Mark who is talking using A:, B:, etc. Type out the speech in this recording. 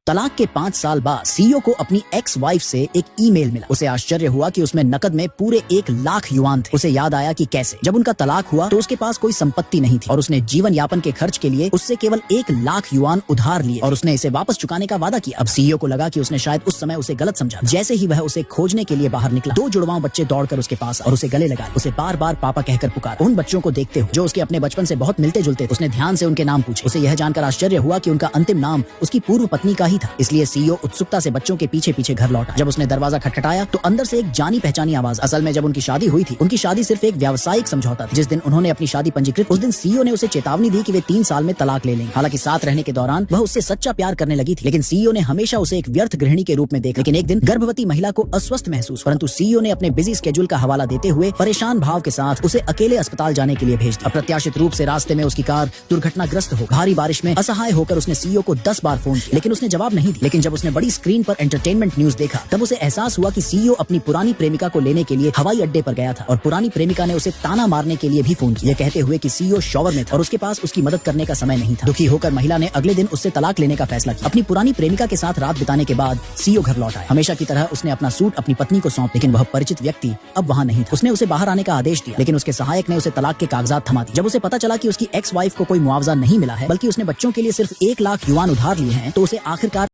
A: तलाक के 5 साल बाद सीईओ को अपनी एक्स वाइफ से एक ईमेल मिला। उसे आश्चर्य हुआ कि उसमें नकद में पूरे 1 लाख युआन थे। उसे याद आया कि कैसे जब उनका तलाक हुआ तो उसके पास कोई संपत्ति नहीं थी और उसने जीवन यापन के खर्च के लिए उससे केवल 1 लाख युआन उधार लिए और उसने इसे वापस चुकाने का वादा किया। अब सीईओ को लगा कि उसने शायद उस समय उसे गलत समझा। जैसे ही वह उसे खोजने के लिए बाहर निकला, 2 जुड़वां बच्चे दौड़कर उसके पास और उसे गले लगा, उसे बार बार पापा कहकर पुकारा। उन बच्चों को देखते हुए जो उसके अपने बचपन से बहुत मिलते जुलते थे, उसने ध्यान से उनके नाम पूछे। उसे यह जानकर आश्चर्य हुआ कि उनका अंतिम नाम उसकी पूर्व पत्नी का ही था। इसलिए सीईओ उत्सुकता से बच्चों के पीछे पीछे घर लौटा। जब उसने दरवाजा खटखटाया तो अंदर से एक जानी पहचानी आवाज। असल में जब उनकी शादी हुई थी, उनकी शादी सिर्फ एक व्यावसायिक समझौता थी। जिस दिन उन्होंने अपनी शादी पंजीकृत, उस दिन सीईओ ने उसे चेतावनी दी कि वे 3 साल में तलाक ले लेंगे। हालांकि साथ रहने के दौरान वह उससे सच्चा प्यार करने लगी थी, लेकिन सीईओ ने हमेशा उसे एक व्यर्थ गृहिणी के रूप में देखा। लेकिन एक दिन गर्भवती महिला को अस्वस्थ महसूस, परंतु सीईओ ने अपने बिजी स्केड्यूल का हवाला देते हुए परेशान भाव के साथ उसे अकेले अस्पताल जाने के लिए भेज दिया। अप्रत्याशित रूप से रास्ते में उसकी कार दुर्घटनाग्रस्त हो। भारी बारिश में असहाय होकर उसने सीईओ को 10 बार फोन किया, लेकिन उसने जवाब नहीं दिया। लेकिन जब उसने बड़ी स्क्रीन पर एंटरटेनमेंट न्यूज देखा, तब उसे एहसास हुआ कि सीईओ अपनी पुरानी प्रेमिका को लेने के लिए हवाई अड्डे पर गया था और पुरानी प्रेमिका ने उसे ताना मारने के लिए भी फोन किया, कहते हुए कि सीईओ शॉवर में था और उसके पास उसकी मदद करने का समय नहीं था। दुखी होकर महिला ने अगले दिन उससे तलाक लेने का फैसला किया। अपनी पुरानी प्रेमिका के साथ रात बिताने के बाद सीईओ घर लौट आया। हमेशा की तरह उसने अपना सूट अपनी पत्नी को सौंप, लेकिन वह परिचित व्यक्ति अब वहाँ नहीं था। उसने उसे बाहर आने का आदेश दिया, लेकिन उसके सहायक ने उसे तलाक के कागजात थमा दिए। जब उसे पता चला कि उसकी एक्स वाइफ को कोई मुआवजा नहीं मिला है, बल्कि उसने बच्चों के लिए सिर्फ 1 लाख युआन उधार लिए हैं, तो उसे आखिरकार